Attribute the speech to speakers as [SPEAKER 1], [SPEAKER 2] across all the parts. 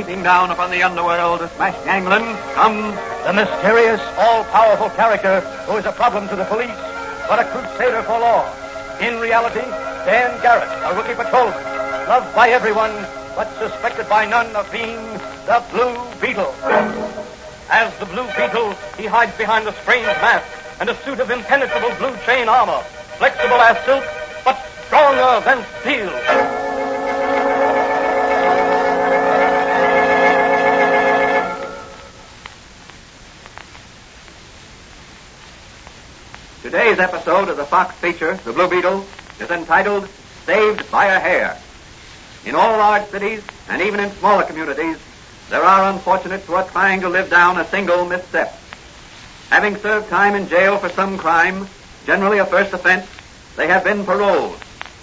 [SPEAKER 1] sweeping down upon the underworld to smash gangland, comes the mysterious, all-powerful character who is a problem to the police, but a crusader for law. In reality, Dan Garrett, a rookie patrolman, loved by everyone, but suspected by none of being the Blue Beetle. As the Blue Beetle, he hides behind a strange mask and a suit of impenetrable blue chain armor, flexible as silk, but stronger than steel. Today's episode of the Fox feature, The Blue Beetle, is entitled Saved by a Hair. In all large cities, and even in smaller communities, there are unfortunates who are trying to live down a single misstep. Having served time in jail for some crime, generally a first offense, they have been paroled,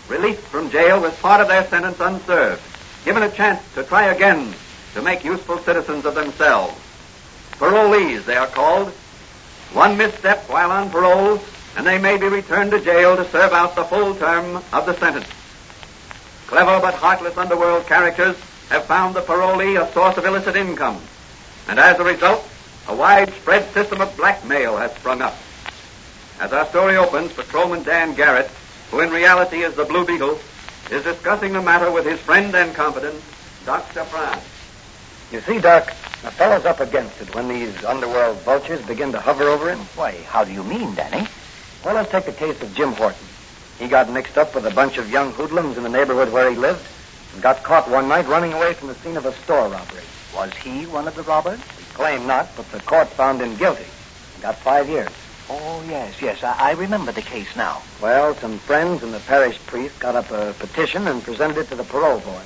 [SPEAKER 1] released from jail with part of their sentence unserved, given a chance to try again to make useful citizens of themselves. Parolees, they are called. One misstep while on parole, and they may be returned to jail to serve out the full term of the sentence. Clever but heartless underworld characters have found the parolee a source of illicit income, and as a result, a widespread system of blackmail has sprung up. As our story opens, Patrolman Dan Garrett, who in reality is the Blue Beetle, is discussing the matter with his friend and confidant, Dr. Brown.
[SPEAKER 2] You see, Doc, a fellow's up against it when these underworld vultures begin to hover over him.
[SPEAKER 3] Why, how do you mean, Danny?
[SPEAKER 2] Well, let's take the case of Jim Horton. He got mixed up with a bunch of young hoodlums in the neighborhood where he lived and got caught one night running away from the scene of a store robbery.
[SPEAKER 3] Was he one of the robbers?
[SPEAKER 2] He claimed not, but the court found him guilty. He got 5 years.
[SPEAKER 3] Oh, yes. I remember the case now.
[SPEAKER 2] Well, some friends and the parish priest got up a petition and presented it to the parole board.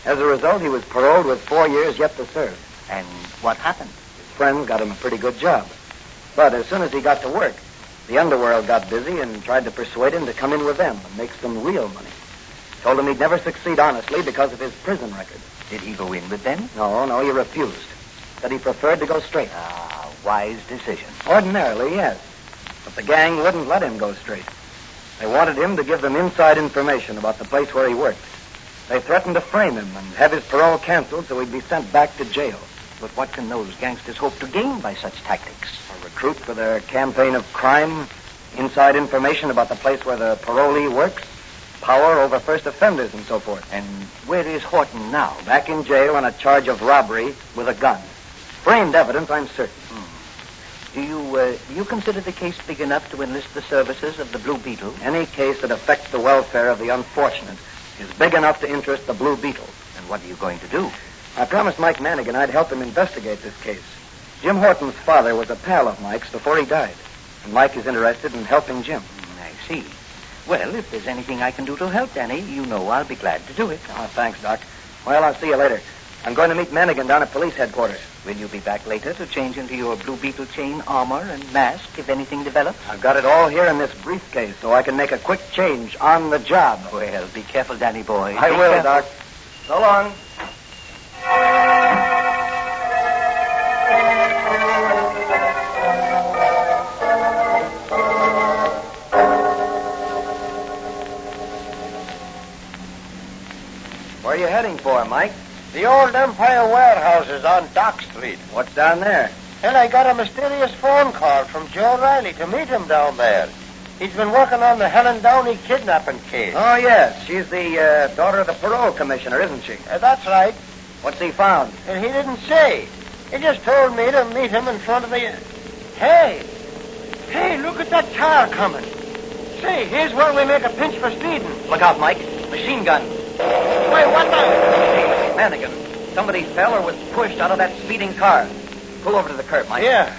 [SPEAKER 2] As a result, he was paroled with 4 years yet to serve.
[SPEAKER 3] And what happened?
[SPEAKER 2] His friends got him a pretty good job. But as soon as he got to work, the underworld got busy and tried to persuade him to come in with them and make some real money. Told him he'd never succeed honestly because of his prison record.
[SPEAKER 3] Did he go in with them?
[SPEAKER 2] No, he refused. Said he preferred to go straight.
[SPEAKER 3] Ah, wise decision.
[SPEAKER 2] Ordinarily, yes. But the gang wouldn't let him go straight. They wanted him to give them inside information about the place where he worked. They threatened to frame him and have his parole canceled so he'd be sent back to jail.
[SPEAKER 3] But what can those gangsters hope to gain by such tactics?
[SPEAKER 2] A recruit for their campaign of crime, inside information about the place where the parolee works, power over first offenders and so forth.
[SPEAKER 3] And where is Horton now?
[SPEAKER 2] Back in jail on a charge of robbery with a gun. Framed evidence, I'm certain.
[SPEAKER 3] Do you consider the case big enough to enlist the services of the Blue Beetle?
[SPEAKER 2] Any case that affects the welfare of the unfortunate is big enough to interest the Blue Beetle.
[SPEAKER 3] And what are you going to do?
[SPEAKER 2] I promised Mike Manigan I'd help him investigate this case. Jim Horton's father was a pal of Mike's before he died, and Mike is interested in helping Jim.
[SPEAKER 3] I see. Well, if there's anything I can do to help, Danny, you know I'll be glad to do it.
[SPEAKER 2] Oh, thanks, Doc. Well, I'll see you later. I'm going to meet Manigan down at police headquarters.
[SPEAKER 3] Will you be back later to change into your Blue Beetle chain armor and mask if anything develops?
[SPEAKER 2] I've got it all here in this briefcase so I can make a quick change on the job.
[SPEAKER 3] Well, be careful, Danny boy.
[SPEAKER 2] I will, Doc. So long. Where are you heading for, Mike?
[SPEAKER 4] The old Empire warehouses on Dock Street.
[SPEAKER 2] What's down there?
[SPEAKER 4] And I got a mysterious phone call from Joe Riley to meet him down there. He's been working on the Helen Downey kidnapping case.
[SPEAKER 2] Oh, yes. She's the daughter of the parole commissioner, isn't she?
[SPEAKER 4] That's right.
[SPEAKER 2] What's he found?
[SPEAKER 4] And he didn't say. He just told me to meet him in front of the... Hey, look at that car coming. Say, here's where we make a pinch for speeding.
[SPEAKER 2] Look out, Mike. Machine gun.
[SPEAKER 4] Wait, what the...
[SPEAKER 2] Manigan. Somebody fell or was pushed out of that speeding car. Pull over to the curb, Mike.
[SPEAKER 4] Yeah.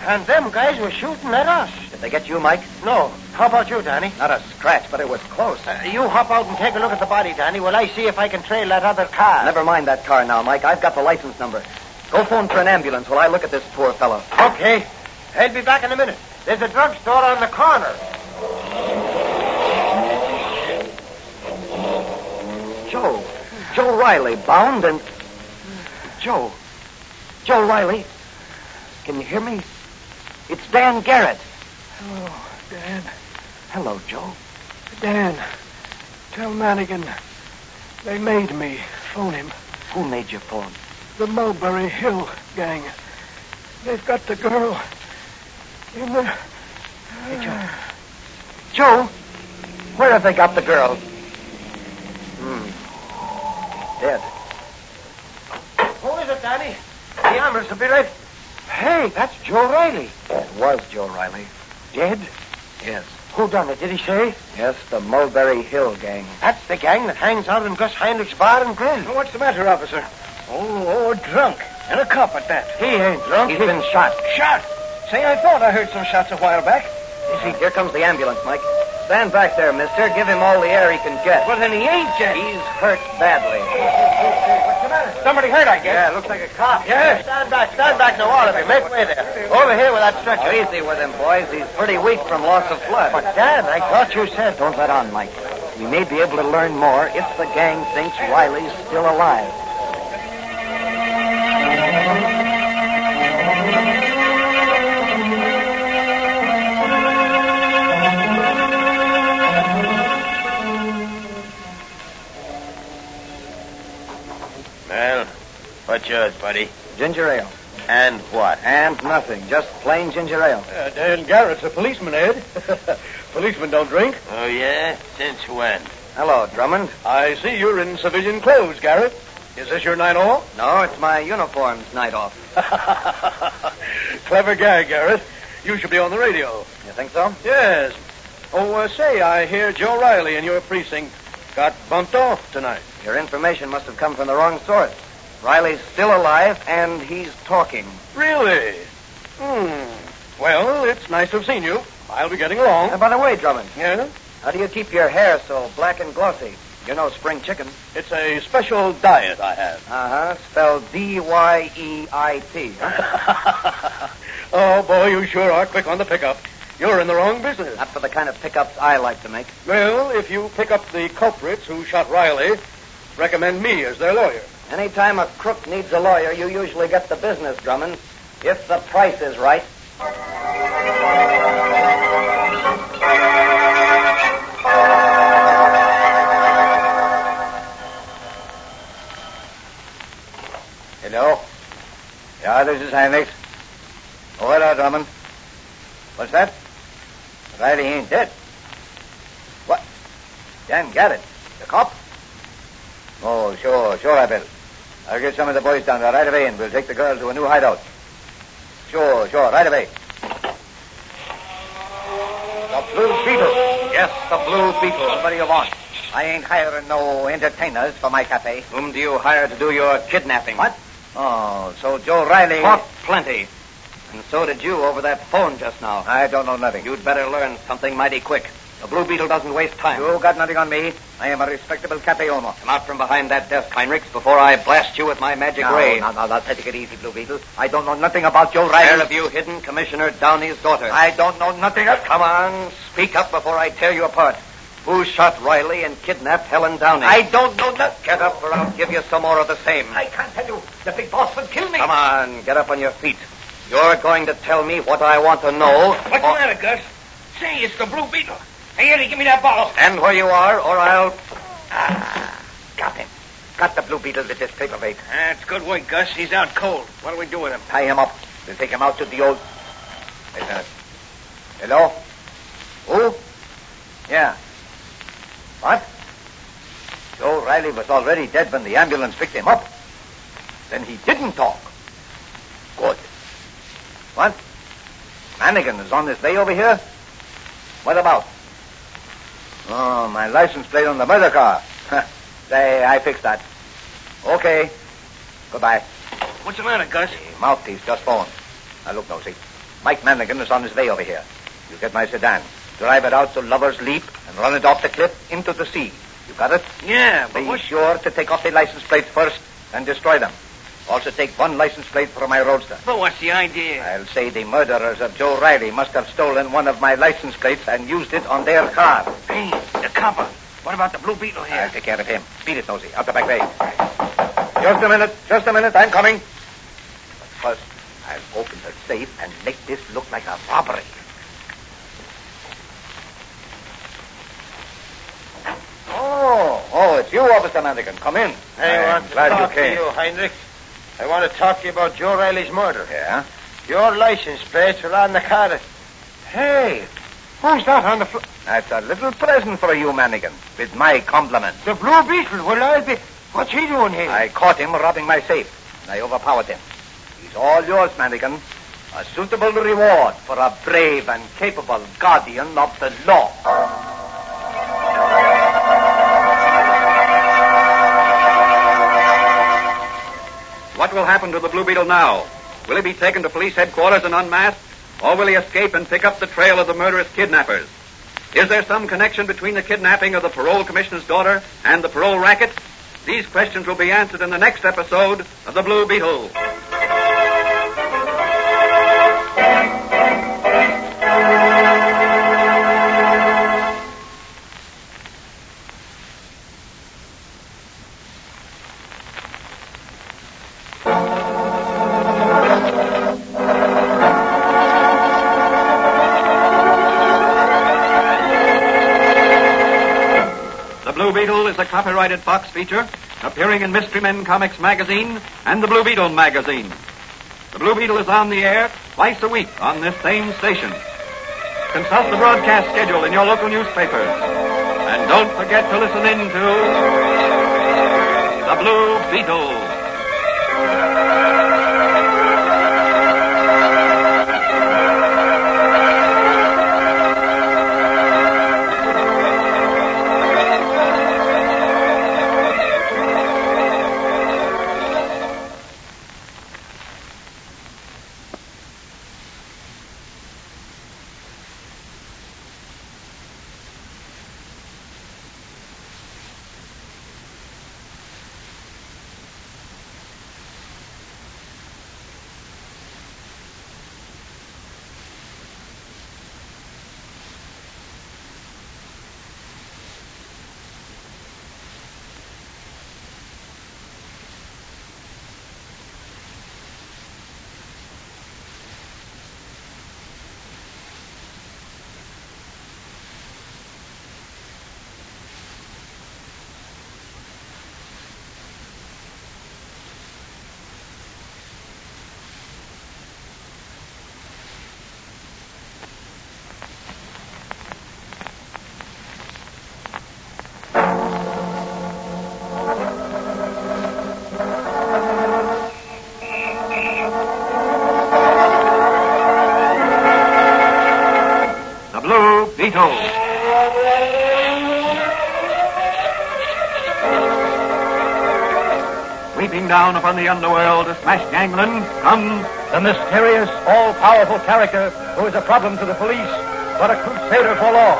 [SPEAKER 4] And them guys were shooting at us.
[SPEAKER 2] Did they get you, Mike?
[SPEAKER 4] No. How about you, Danny?
[SPEAKER 2] Not a scratch, but it was close.
[SPEAKER 4] You hop out and take a look at the body, Danny, while I see if I can trail that other car.
[SPEAKER 2] Never mind that car now, Mike. I've got the license number. Go phone for an ambulance while I look at this poor fellow.
[SPEAKER 4] Okay. I'll be back in a minute. There's a drugstore on the corner.
[SPEAKER 2] Joe Riley, bound and... Joe Riley. Can you hear me? It's Dan Garrett.
[SPEAKER 5] Hello, Dan.
[SPEAKER 2] Hello, Joe.
[SPEAKER 5] Dan, tell Manigan they made me phone him.
[SPEAKER 3] Who made your phone?
[SPEAKER 5] The Mulberry Hill gang. They've got the girl in the...
[SPEAKER 3] Hey, Joe. Joe? Where have they got the girl?
[SPEAKER 2] Dead.
[SPEAKER 4] Who is it, Danny? The ambulance will be right. Hey, that's Joe Riley.
[SPEAKER 2] It was Joe Riley.
[SPEAKER 4] Dead?
[SPEAKER 2] Yes.
[SPEAKER 4] Who done it? Did he say?
[SPEAKER 2] Yes, the Mulberry Hill gang.
[SPEAKER 4] That's the gang that hangs out in Gus Heinrich's bar and grill.
[SPEAKER 5] What's the matter, officer? Oh, drunk. And a cop at that.
[SPEAKER 4] He ain't drunk.
[SPEAKER 2] He's been shot.
[SPEAKER 5] Shot? Say, I thought I heard some shots a while back.
[SPEAKER 2] Here comes the ambulance, Mike. Stand back there, mister. Give him all the air he can get.
[SPEAKER 5] Well, then he ain't dead.
[SPEAKER 2] He's hurt badly.
[SPEAKER 4] What's the matter? Somebody hurt, I guess.
[SPEAKER 2] Yeah, looks like a cop.
[SPEAKER 4] Yes. Stand back now, all of you. Make way there. Over here with that stretcher.
[SPEAKER 2] Easy with him, boys. He's pretty weak from loss of blood.
[SPEAKER 4] But, Dad, I thought you said...
[SPEAKER 2] Don't let on, Mike. We may be able to learn more if the gang thinks Riley's still alive.
[SPEAKER 4] Well, what's yours, buddy?
[SPEAKER 2] Ginger ale.
[SPEAKER 4] And what?
[SPEAKER 2] And nothing. Just plain ginger ale.
[SPEAKER 5] Dan Garrett's a policeman, Ed. Policemen don't drink.
[SPEAKER 4] Oh, yeah? Since when?
[SPEAKER 2] Hello, Drummond.
[SPEAKER 5] I see you're in civilian clothes, Garrett. Is this your night off?
[SPEAKER 2] No, it's my uniform's night off.
[SPEAKER 5] Clever guy, Garrett. You should be on the radio.
[SPEAKER 2] You think so?
[SPEAKER 5] Yes. Oh, say, I hear Joe Riley in your precinct got bumped off tonight.
[SPEAKER 2] Your information must have come from the wrong source. Riley's still alive, and he's talking.
[SPEAKER 5] Really? Well, it's nice to have seen you. I'll be getting along.
[SPEAKER 2] And by the way, Drummond,
[SPEAKER 5] Yeah?
[SPEAKER 2] how do you keep your hair so black and glossy? You're no spring chicken.
[SPEAKER 5] It's a special diet I have.
[SPEAKER 2] Uh-huh. Spelled D-Y-E-I-T. Huh?
[SPEAKER 5] Oh, boy, you sure are quick on the pickup. You're in the wrong business.
[SPEAKER 2] Not for the kind of pickups I like to make.
[SPEAKER 5] Well, if you pick up the culprits who shot Riley, recommend me as their lawyer.
[SPEAKER 2] Anytime a crook needs a lawyer, you usually get the business, Drummond. If the price is right.
[SPEAKER 3] Hello? Yeah, this is Heinrich. Oh, hello, Drummond. What's that? Riley ain't dead. What? Dan Garrett, the cop? Oh, sure, I will. I'll get some of the boys down there right away, and we'll take the girl to a new hideout. Sure, right away. The Blue Beetle.
[SPEAKER 2] Yes, the Blue Beetle.
[SPEAKER 3] What do you want? I ain't hiring no entertainers for my cafe.
[SPEAKER 2] Whom do you hire to do your kidnapping?
[SPEAKER 3] What? Oh, so Joe Riley...
[SPEAKER 2] Talk plenty. And so did you over that phone just now.
[SPEAKER 3] I don't know nothing.
[SPEAKER 2] You'd better learn something mighty quick. The Blue Beetle doesn't waste time.
[SPEAKER 3] You got nothing on me. I am a respectable cafe owner.
[SPEAKER 2] Come out from behind that desk, Heinrichs, before I blast you with my magic ray.
[SPEAKER 3] Now, take it easy, Blue Beetle. I don't know nothing about Joe Riley.
[SPEAKER 2] Where have you hidden Commissioner Downey's daughter?
[SPEAKER 3] I don't know nothing of...
[SPEAKER 2] Come on, speak up before I tear you apart. Who shot Riley and kidnapped Helen Downey?
[SPEAKER 3] I don't know nothing.
[SPEAKER 2] Get up or I'll give you some more of the same.
[SPEAKER 3] I can't tell you. The big boss will kill me.
[SPEAKER 2] Come on, get up on your feet. You're going to tell me what I want to know.
[SPEAKER 4] What's the matter, Gus? Say, it's the Blue Beetle. Hey, Eddie, give me that bottle.
[SPEAKER 2] Stand where you are, or I'll...
[SPEAKER 3] Got him. Got the Blue Beetle with this paperweight.
[SPEAKER 4] That's good work, Gus. He's out cold. What do we do with him?
[SPEAKER 3] Tie him up. We'll take him out to the old... Wait a minute. Hello? Who? Yeah. What? Joe Riley was already dead when the ambulance picked him up. Then he didn't talk. Good. What? Mannigan is on his way over here? What about? Oh, my license plate on the murder car. Say, I fixed that. Okay. Goodbye.
[SPEAKER 4] What's the matter, Gus?
[SPEAKER 3] The mouthpiece just phoned. Now, look, Nosey. Mike Mannigan is on his way over here. You get my sedan. Drive it out to Lover's Leap and run it off the cliff into the sea. You got it?
[SPEAKER 4] Yeah, but
[SPEAKER 3] Be sure to take off the license plates first and destroy them. Also take one license plate for my roadster.
[SPEAKER 4] But what's the idea?
[SPEAKER 3] I'll say the murderers of Joe Riley must have stolen one of my license plates and used it on their car.
[SPEAKER 4] Hey, the copper. What about the Blue Beetle here?
[SPEAKER 3] I'll take care of him. Beat it, Nosey. Out the back way. Just a minute. I'm coming. But first, I'll open the safe and make this look like a robbery. Oh, it's it's you, Officer Mannigan. Come in.
[SPEAKER 4] I want to
[SPEAKER 3] glad
[SPEAKER 4] talk
[SPEAKER 3] you came.
[SPEAKER 4] to you, Heinrich. I want to talk to you about Joe Riley's murder.
[SPEAKER 3] Yeah?
[SPEAKER 4] Your license plates are on the car. Hey, who's that on the floor?
[SPEAKER 3] That's a little present for you, Mannigan, with my compliments.
[SPEAKER 4] The Blue Beetle. Well, I'll be... What's he doing here?
[SPEAKER 3] I caught him robbing my safe. I overpowered him. He's all yours, Mannigan. A suitable reward for a brave and capable guardian of the law.
[SPEAKER 1] What will happen to the Blue Beetle now? Will he be taken to police headquarters and unmasked? Or will he escape and pick up the trail of the murderous kidnappers? Is there some connection between the kidnapping of the parole commissioner's daughter and the parole racket? These questions will be answered in the next episode of The Blue Beetle. The Blue Beetle is a copyrighted Fox feature appearing in Mystery Men Comics magazine and the Blue Beetle magazine. The Blue Beetle is on the air twice a week on this same station. Consult the broadcast schedule in your local newspapers. And don't forget to listen in to The Blue Beetle. Beetle. Sweeping down upon the underworld to smash gangland comes the mysterious, all-powerful character who is a problem to the police, but a crusader for law.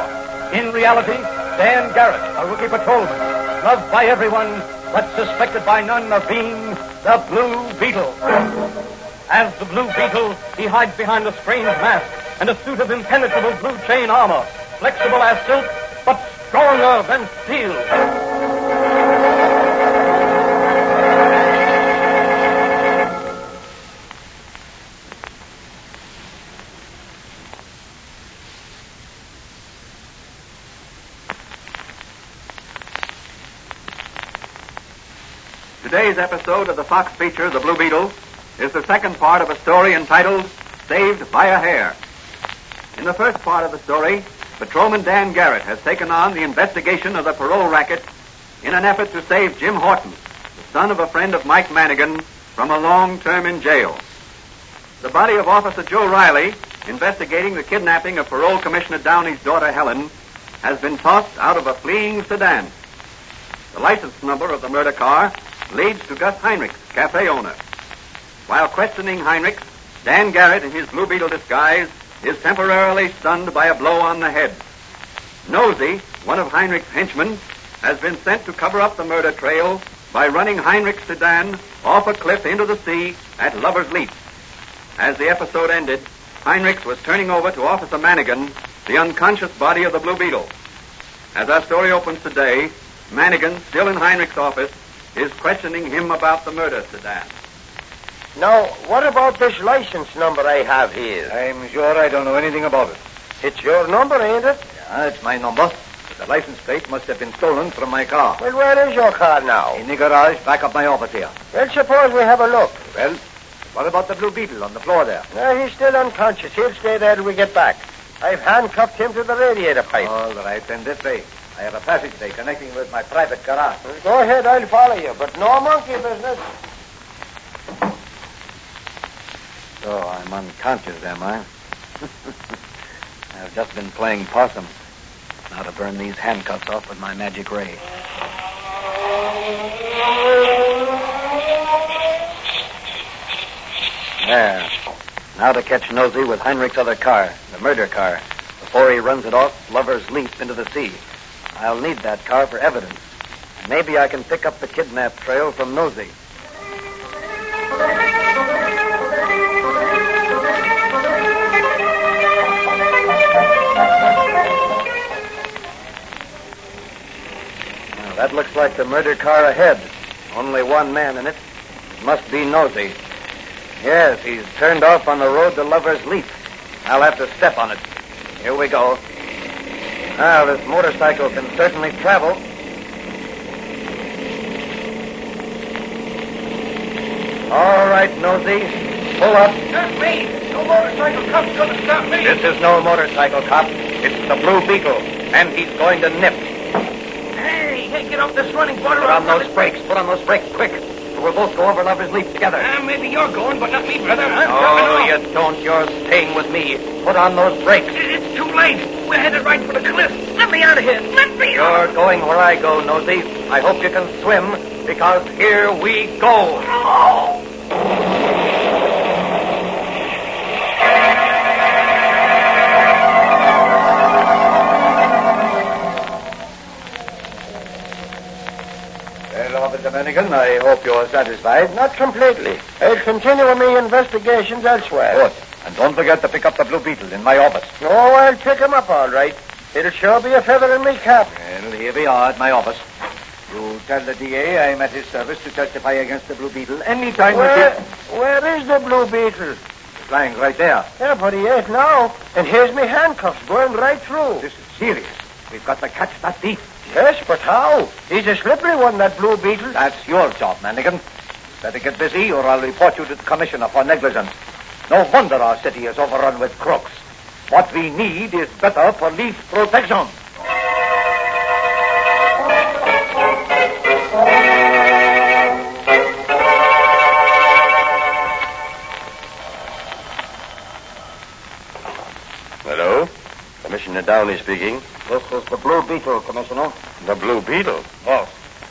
[SPEAKER 1] In reality, Dan Garrett, a rookie patrolman, loved by everyone, but suspected by none of being the Blue Beetle. As the Blue Beetle, he hides behind a strange mask and a suit of impenetrable blue chain armor, flexible as silk, but stronger than steel. Today's episode of the Fox feature, The Blue Beetle, is the second part of a story entitled Saved by a Hair. In the first part of the story, Patrolman Dan Garrett has taken on the investigation of the parole racket in an effort to save Jim Horton, the son of a friend of Mike Mannigan, from a long term in jail. The body of Officer Joe Riley, investigating the kidnapping of Parole Commissioner Downey's daughter Helen, has been tossed out of a fleeing sedan. The license number of the murder car leads to Gus Heinrichs, cafe owner. While questioning Heinrichs, Dan Garrett, in his Blue Beetle disguise, is temporarily stunned by a blow on the head. Nosy, one of Heinrichs' henchmen, has been sent to cover up the murder trail by running Heinrichs' sedan off a cliff into the sea at Lover's Leap. As the episode ended, Heinrichs was turning over to Officer Mannigan the unconscious body of the Blue Beetle. As our story opens today, Mannigan, still in Heinrichs' office, is questioning him about the murder sedan.
[SPEAKER 4] Now, what about this license number I have here?
[SPEAKER 3] I'm sure I don't know anything about it.
[SPEAKER 4] It's your number, ain't it?
[SPEAKER 3] Yeah, it's my number. But The license plate must have been stolen from my car.
[SPEAKER 4] Well, where is your car now?
[SPEAKER 3] In the garage back of my office here.
[SPEAKER 4] Well, suppose we have a look.
[SPEAKER 3] Well, what about the Blue Beetle on the floor there?
[SPEAKER 4] No, he's still unconscious. He'll stay there till we get back. I've handcuffed him to the radiator pipe.
[SPEAKER 3] All right, then this way. I have a passageway connecting with my private garage.
[SPEAKER 4] Well, go ahead, I'll follow you, but no monkey business.
[SPEAKER 2] So I'm unconscious, am I? I've just been playing possum. Now to burn these handcuffs off with my magic ray. There. Now to catch Nosy with Heinrich's other car, the murder car. Before he runs it off, Lover's Leap into the sea. I'll need that car for evidence. And maybe I can pick up the kidnap trail from Nosy. Now, that looks like the murder car ahead. Only one man in it. It must be Nosy. Yes, he's turned off on the road to Lover's Leap. I'll have to step on it. Here we go. Now, this motorcycle can certainly travel. All right, Nosy. Pull up.
[SPEAKER 4] Not me. No motorcycle cop's going to stop me.
[SPEAKER 3] This is no motorcycle cop. It's the Blue Beetle, and he's going to nip.
[SPEAKER 4] Hey, get off this running water.
[SPEAKER 3] Put on those brakes. Put on those brakes, quick. We'll both go over Lover's Leap together.
[SPEAKER 4] Maybe you're going, but not me, brother.
[SPEAKER 3] Oh, you don't. You're staying with me. Put on those brakes.
[SPEAKER 4] It's too late. We're headed right for the cliff. Let me out of here. Let me out.
[SPEAKER 3] You're going where I go, Nosy. I hope you can swim, because here we go.
[SPEAKER 4] Oh.
[SPEAKER 3] Well, Officer Mannigan, I hope you're satisfied.
[SPEAKER 4] Not completely. I'll continue with my investigations elsewhere.
[SPEAKER 3] Good. And don't forget to pick up the Blue Beetle in my office.
[SPEAKER 4] Oh, I'll pick him up all right. It'll sure be a feather in me cap.
[SPEAKER 3] Well, here we are at my office. You tell the DA I'm at his service to testify against the Blue Beetle anytime
[SPEAKER 4] Where is the Blue Beetle?
[SPEAKER 3] He's lying right there.
[SPEAKER 4] Yeah, but he ain't now. And here's me handcuffs going right through.
[SPEAKER 3] This is serious. We've got to catch that thief.
[SPEAKER 4] Yes, but how? He's a slippery one, that Blue Beetle.
[SPEAKER 3] That's your job, Mannigan. Better get busy or I'll report you to the commissioner for negligence. No wonder our city is overrun with crooks. What we need is better police protection.
[SPEAKER 6] Hello? Commissioner Downey speaking.
[SPEAKER 2] This is the Blue Beetle, Commissioner.
[SPEAKER 6] The Blue Beetle?
[SPEAKER 2] Yes.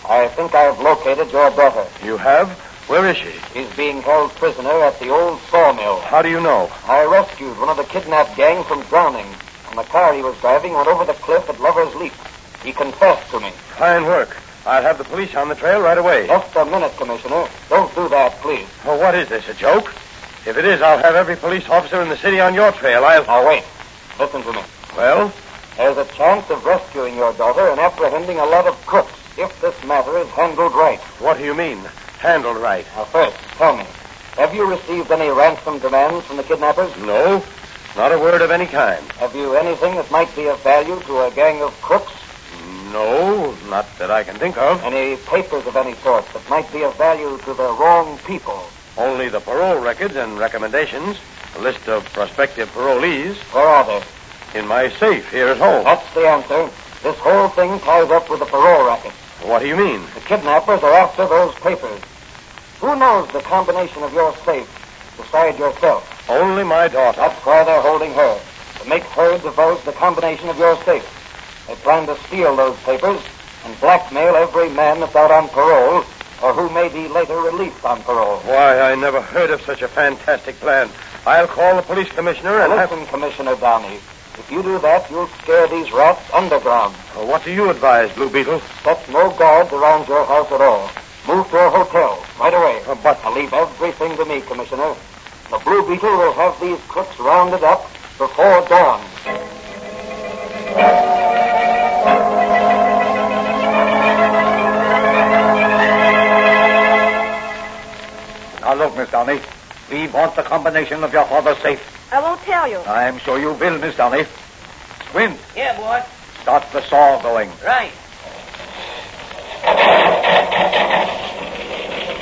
[SPEAKER 2] I think I've located your daughter.
[SPEAKER 6] You have? Where is she?
[SPEAKER 2] She's being held prisoner at the old sawmill.
[SPEAKER 6] How do you know?
[SPEAKER 2] I rescued one of the kidnapped gang from drowning, and the car he was driving went over the cliff at Lover's Leap. He confessed to me.
[SPEAKER 6] Fine work. I'll have the police on the trail right away.
[SPEAKER 2] Just a minute, Commissioner. Don't do that, please.
[SPEAKER 6] Oh, what is this, a joke? If it is, I'll have every police officer in the city on your trail.
[SPEAKER 2] Now, wait. Listen to me.
[SPEAKER 6] Well?
[SPEAKER 2] There's a chance of rescuing your daughter and apprehending a lot of crooks if this matter is handled right.
[SPEAKER 6] What do you mean, handled right?
[SPEAKER 2] Now, first, tell me, have you received any ransom demands from the kidnappers?
[SPEAKER 6] No, not a word of any kind.
[SPEAKER 2] Have you anything that might be of value to a gang of crooks?
[SPEAKER 6] No, not that I can think of.
[SPEAKER 2] Any papers of any sort that might be of value to the wrong people?
[SPEAKER 6] Only the parole records and recommendations, a list of prospective parolees.
[SPEAKER 2] Where are they?
[SPEAKER 6] In my safe here at home.
[SPEAKER 2] That's the answer. This whole thing ties up with the parole racket.
[SPEAKER 6] What do you mean?
[SPEAKER 2] The kidnappers are after those papers. Who knows the combination of your safe beside yourself?
[SPEAKER 6] Only my daughter.
[SPEAKER 2] That's why they're holding her, to make her divulge the combination of your safe. They plan to steal those papers and blackmail every man that's out on parole or who may be later released on parole.
[SPEAKER 6] Why, I never heard of such a fantastic plan. I'll call the police commissioner and
[SPEAKER 2] Listen, Commissioner Downey. If you do that, you'll scare these rats underground.
[SPEAKER 6] What do you advise, Blue Beetle?
[SPEAKER 2] Set no guards around your house at all. Move to a hotel right away.
[SPEAKER 6] But
[SPEAKER 2] I'll leave everything to me, Commissioner. The Blue Beetle will have these crooks rounded up before dawn.
[SPEAKER 3] Now look, Miss Downey. We want the combination of your father's safe.
[SPEAKER 7] I won't tell you.
[SPEAKER 3] I'm sure you will, Miss Downey. Squint.
[SPEAKER 4] Yeah, boy.
[SPEAKER 3] Start the saw going.
[SPEAKER 4] Right.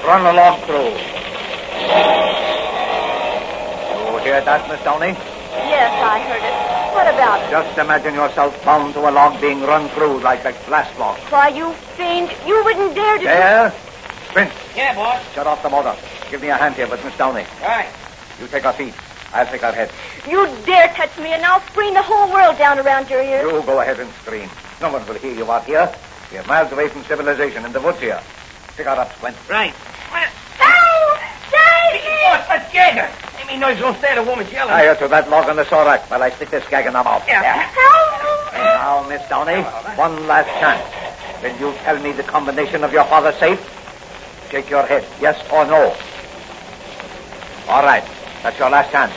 [SPEAKER 3] Run a log through. You hear that, Miss Downey?
[SPEAKER 7] Yes, I heard it. What about it?
[SPEAKER 3] Just imagine yourself bound to a log being run through like a glass log.
[SPEAKER 7] Why, you fiend, you wouldn't dare to...
[SPEAKER 3] There? Spence,
[SPEAKER 4] Yeah, boss.
[SPEAKER 3] shut off the motor. Give me a hand here with Miss Downey.
[SPEAKER 4] Right.
[SPEAKER 3] You take her feet. I'll take her head.
[SPEAKER 7] You dare touch me, and I'll spring the whole world down around your ears.
[SPEAKER 3] You go ahead and scream. No one will hear you out here. We're miles away from civilization in the woods here. Pick her up, Squint.
[SPEAKER 4] Right.
[SPEAKER 7] Help! Save me!
[SPEAKER 4] Boss, let's get her. Any noise don't stand a woman's yelling.
[SPEAKER 3] Tie her to that log on the saw rack while I stick this gag in her mouth.
[SPEAKER 4] Yeah.
[SPEAKER 7] Help!
[SPEAKER 3] Now, Miss Downey, one last chance. Will you tell me the combination of your father's safe? Shake your head, yes or no. All right. That's your last chance.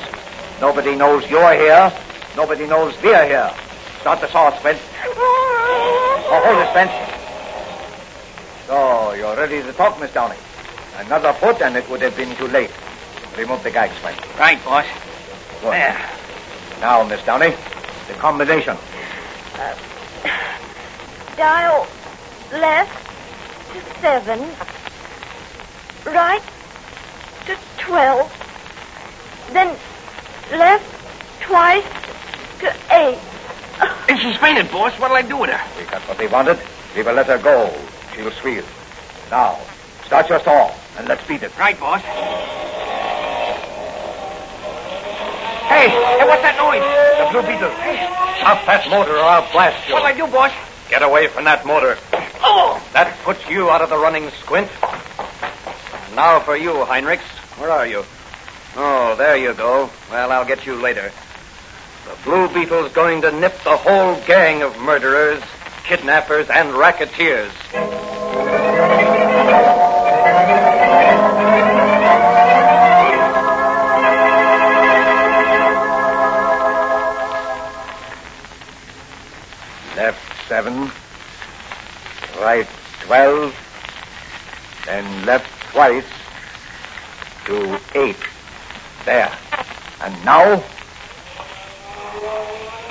[SPEAKER 3] Nobody knows you're here. Nobody knows we're here. Start the saw, Squint. Oh, hold it, Spence. So, you're ready to talk, Miss Downey. Another foot, and it would have been too late. Remove the gag, Spence.
[SPEAKER 4] Right, boss.
[SPEAKER 3] Good.
[SPEAKER 4] There.
[SPEAKER 3] Now, Miss Downey, the combination.
[SPEAKER 7] Dial left to 7. Right to 12. Then left twice to 8.
[SPEAKER 4] And she's fainted, boss. What'll I do with her?
[SPEAKER 3] We got what we wanted. We will let her go. She'll squeal. Now, start your saw, and let's beat it.
[SPEAKER 4] Right, boss. Hey, what's that noise?
[SPEAKER 6] The Blue Beetle. Stop that motor or I'll blast you.
[SPEAKER 4] What'll I do, boss?
[SPEAKER 6] Get away from that motor.
[SPEAKER 4] Oh!
[SPEAKER 6] That puts you out of the running, Squint. And now for you, Heinrichs. Where are you? Oh, there you go. Well, I'll get you later. The Blue Beetle's going to nip the whole gang of murderers, kidnappers, and racketeers.
[SPEAKER 3] Left 7. Right 12. Then left twice to 8. There. And now?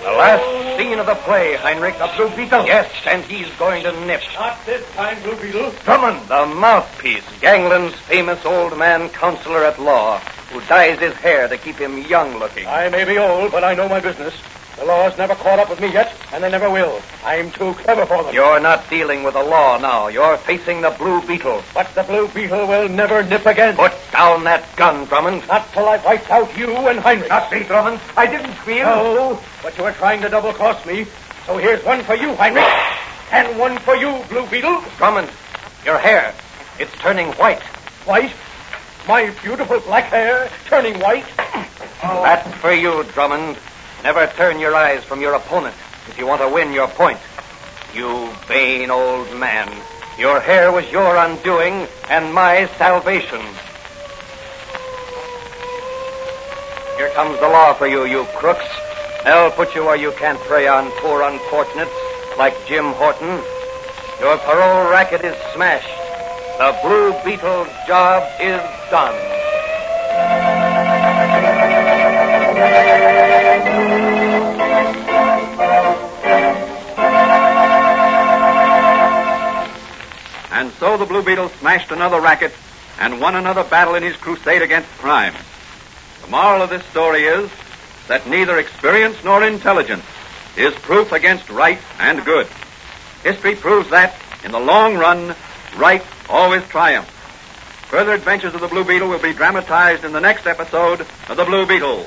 [SPEAKER 6] The last scene of the play, Heinrich. The Blue Beetle? Yes, and he's going to nip.
[SPEAKER 5] Not this time, Blue Beetle.
[SPEAKER 6] Drummond, the mouthpiece, Gangland's famous old man counselor at law, who dyes his hair to keep him young-looking.
[SPEAKER 5] I may be old, but I know my business. The law's never caught up with me yet, and they never will. I'm too clever for them.
[SPEAKER 6] You're not dealing with the law now. You're facing the Blue Beetle.
[SPEAKER 5] But the Blue Beetle will never nip again.
[SPEAKER 6] Put down that gun, Drummond.
[SPEAKER 5] Not till I've wiped out you and Heinrich.
[SPEAKER 6] Not me, Drummond. I didn't squeal.
[SPEAKER 5] No, but you were trying to double-cross me. So here's one for you, Heinrich, and one for you, Blue Beetle.
[SPEAKER 6] Drummond, your hair, it's turning white.
[SPEAKER 5] White? My beautiful black hair turning white?
[SPEAKER 6] Oh. That's for you, Drummond. Never turn your eyes from your opponent if you want to win your point. You vain old man. Your hair was your undoing and my salvation. Here comes the law for you, you crooks. They'll put you where you can't prey on poor unfortunates like Jim Horton. Your parole racket is smashed. The Blue Beetle's job is done.
[SPEAKER 1] And so the Blue Beetle smashed another racket and won another battle in his crusade against crime. The moral of this story is that neither experience nor intelligence is proof against right and good. History proves that, in the long run, right always triumphs. Further adventures of the Blue Beetle will be dramatized in the next episode of The Blue Beetle.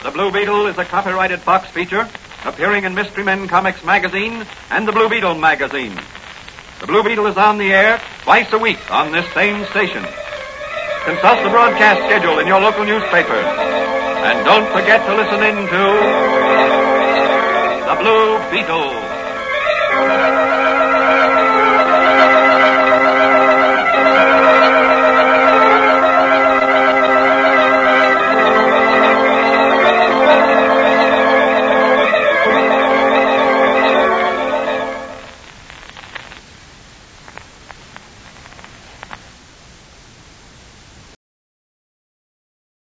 [SPEAKER 1] The Blue Beetle is a copyrighted Fox feature appearing in Mystery Men Comics magazine and the Blue Beetle magazine. The Blue Beetle is on the air twice a week on this same station. Consult the broadcast schedule in your local newspapers. And don't forget to listen in to The Blue Beetle.